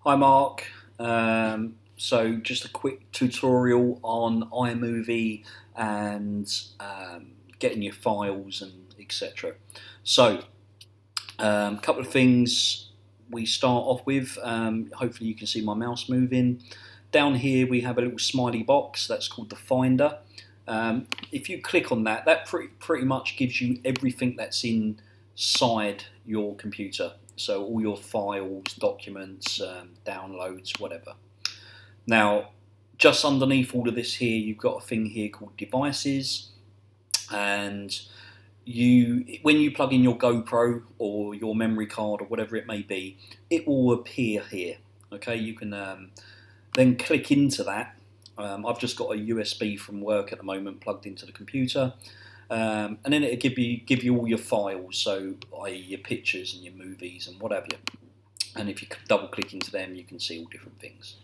Hi Mark. So just a quick tutorial on iMovie and getting your files and etc. So a couple of things we start off with. Hopefully you can see my mouse moving. Down here we have a little smiley box that's called the Finder. If you click on that, that pretty much gives you everything that's inside your computer. So all your files, documents, downloads, whatever. Now, just underneath all of this here, you've got a thing here called devices, and when you plug in your GoPro or your memory card or whatever it may be, it will appear here. Okay, you can then click into that. I've just got a USB from work at the moment plugged into the computer. And then it'll give you all your files, so i.e. your pictures and your movies and whatever. And if you double click into them, you can see all different things.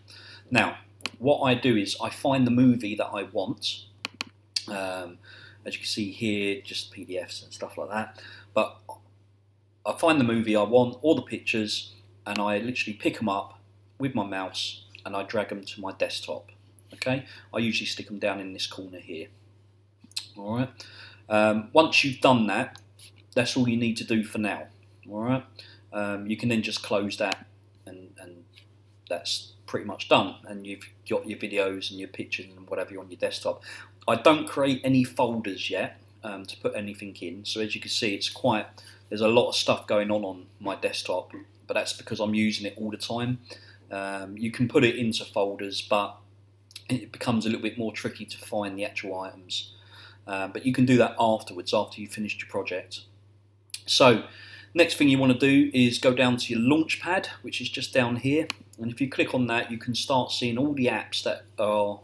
Now, what I do is I find the movie that I want. As you can see here, just PDFs and stuff like that. But I find the movie I want, all the pictures, and I literally pick them up with my mouse and I drag them to my desktop. Okay, I usually stick them down in this corner here. All right. Once you've done that, that's all you need to do for now. All right. You can then just close that, and that's pretty much done. And you've got your videos and your pictures and whatever on your desktop. I don't create any folders yet to put anything in. So as you can see, there's a lot of stuff going on my desktop, but that's because I'm using it all the time. You can put it into folders, but it becomes a little bit more tricky to find the actual items. But you can do that afterwards, after you've finished your project. So next thing you want to do is go down to your Launchpad, which is just down here. And if you click on that, you can start seeing all the apps that are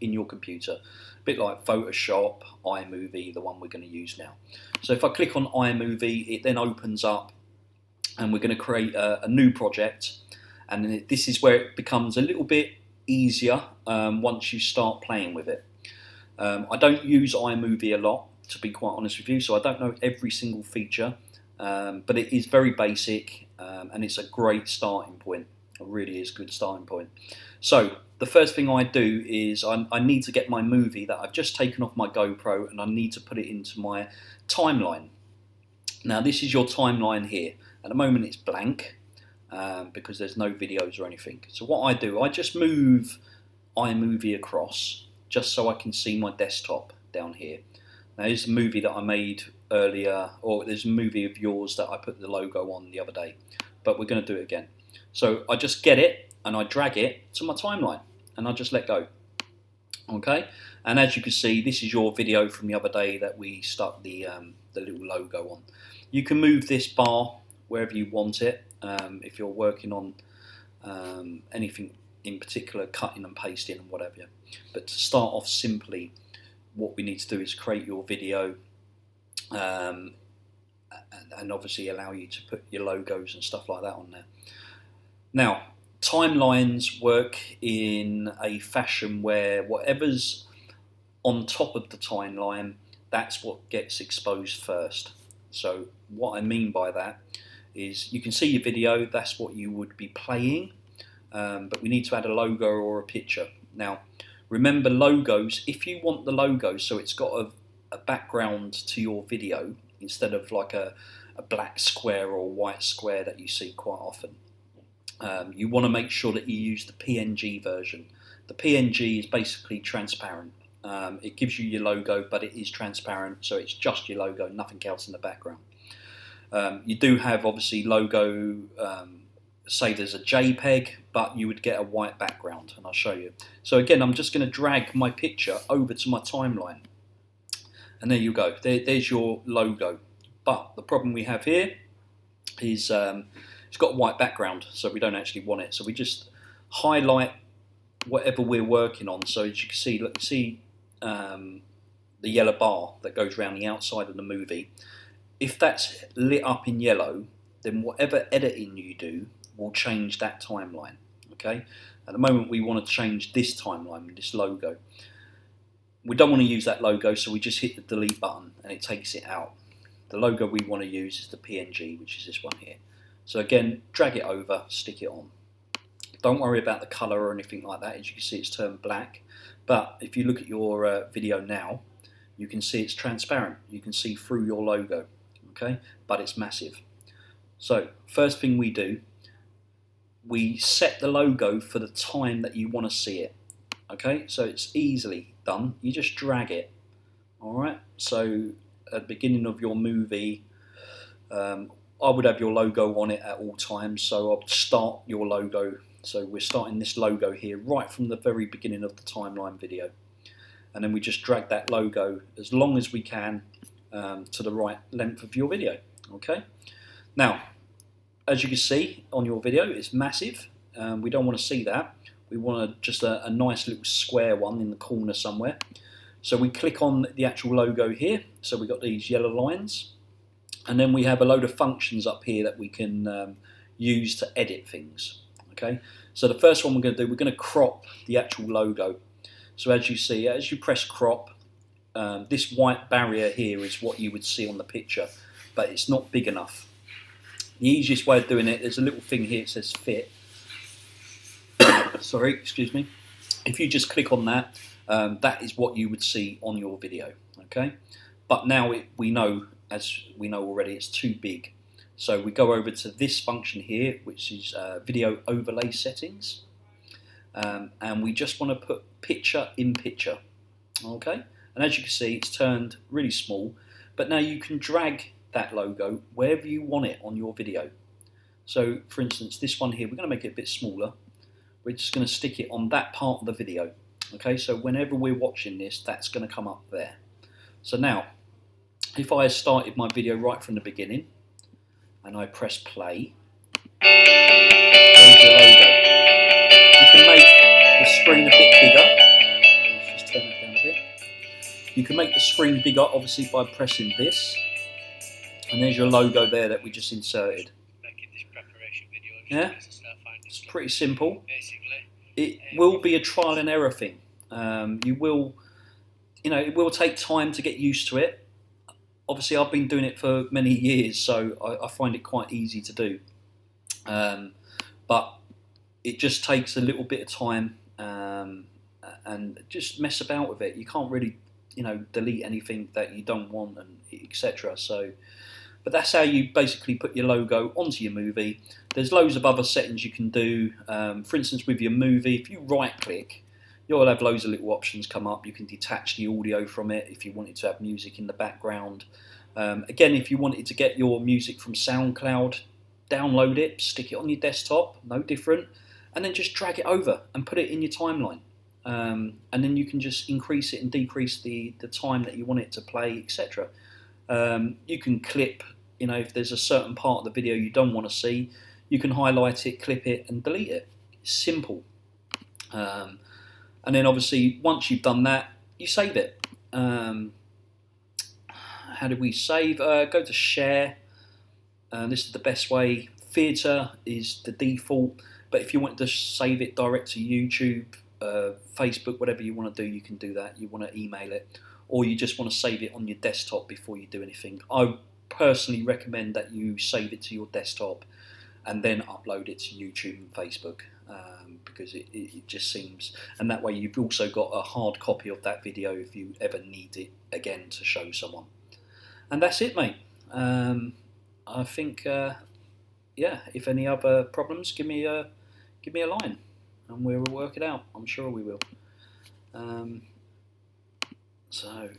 in your computer. A bit like Photoshop, iMovie, the one we're going to use now. So if I click on iMovie, it then opens up and we're going to create a new project. And this is where it becomes a little bit easier once you start playing with it. I don't use iMovie a lot, to be quite honest with you, so I don't know every single feature, but it is very basic and it's a great starting point. It really is a good starting point. So the first thing I do is I need to get my movie that I've just taken off my GoPro and I need to put it into my timeline. Now this is your timeline here. At the moment it's blank because there's no videos or anything. So what I do, I just move iMovie across just so I can see my desktop down here. Now there's a movie that I made earlier, or there's a movie of yours that I put the logo on the other day, but we're going to do it again. So I just get it and I drag it to my timeline and I just let go. Okay, and as you can see, this is your video from the other day that we stuck the little logo on. You can move this bar wherever you want it if you're working on anything in particular, cutting and pasting and whatever. But to start off simply, what we need to do is create your video and obviously allow you to put your logos and stuff like that on there. Now, timelines work in a fashion where whatever's on top of the timeline, that's what gets exposed first. So what I mean by that is you can see your video, that's what you would be playing, but we need to add a logo or a picture. Now, remember logos, if you want the logo so it's got a background to your video instead of like a black square or a white square that you see quite often, you want to make sure that you use the PNG version. The PNG is basically transparent. It gives you your logo, but it is transparent, so it's just your logo, nothing else in the background. You do have obviously logo, say there's a JPEG, but you would get a white background, and I'll show you. So again, I'm just going to drag my picture over to my timeline, and there you go. There's your logo. But the problem we have here is it's got a white background, so we don't actually want it. So we just highlight whatever we're working on. So as you can see, look, see the yellow bar that goes around the outside of the movie. If that's lit up in yellow, then whatever editing you do will change that timeline. Okay. At the moment, we want to change this timeline, this logo. We don't want to use that logo, so we just hit the delete button and it takes it out. The logo we want to use is the PNG, which is this one here. So again, drag it over, stick it on. Don't worry about the colour or anything like that. As you can see, it's turned black. But if you look at your video now, you can see it's transparent. You can see through your logo, okay? But it's massive. So first thing we do, we set the logo for the time that you want to see it, okay? So it's easily done. You just drag it, all right? So at the beginning of your movie, I would have your logo on it at all times, so I'll start your logo. So we're starting this logo here right from the very beginning of the timeline video. And then we just drag that logo as long as we can to the right length of your video, okay? Now, as you can see on your video, it's massive. We don't want to see that. We want just a nice little square one in the corner somewhere. So we click on the actual logo here. So we've got these yellow lines. And then we have a load of functions up here that we can use to edit things. Okay. So the first one we're going to do, we're going to crop the actual logo. So as you see, as you press crop, this white barrier here is what you would see on the picture, but it's not big enough. The easiest way of doing it, there's a little thing here, it says fit. Sorry, excuse me. If you just click on that, that is what you would see on your video. Okay. But now we know, as we know already, it's too big. So we go over to this function here, which is video overlay settings. And we just want to put picture in picture. Okay. And as you can see, it's turned really small. But now you can drag that logo wherever you want it on your video. So for instance, this one here, we're going to make it a bit smaller. We're just going to stick it on that part of the video. Okay. So whenever we're watching this, that's going to come up there. So now, if I started my video right from the beginning and I press play, there's the logo. You can make the screen a bit bigger. Let's just turn it down a bit. You can make the screen bigger, obviously, by pressing this. And there's your logo there that we just inserted. Yeah, it's pretty simple. It will be a trial and error thing. It will take time to get used to it. Obviously, I've been doing it for many years, so I find it quite easy to do. But it just takes a little bit of time and just mess about with it. You can't really, delete anything that you don't want, and etc. So, but that's how you basically put your logo onto your movie. There's loads of other settings you can do. For instance, with your movie, if you right-click, you'll have loads of little options come up. You can detach the audio from it if you wanted to have music in the background. Again, if you wanted to get your music from SoundCloud, download it, stick it on your desktop, no different, and then just drag it over and put it in your timeline. And then you can just increase it and decrease the time that you want it to play, etc. You can clip, if there's a certain part of the video you don't want to see, you can highlight it, clip it, and delete it. It's simple. And then obviously, once you've done that, you save it. How do we save? Go to share. This is the best way. Theatre is the default, but if you want to save it direct to YouTube, Facebook, whatever you want to do, you can do that. You want to email it, or you just want to save it on your desktop before you do anything. I personally recommend that you save it to your desktop and then upload it to YouTube and Facebook. Because it just seems, and that way you've also got a hard copy of that video if you ever need it again to show someone. And that's it, mate. I think, yeah. If any other problems, give me a line, and we'll work it out. I'm sure we will. So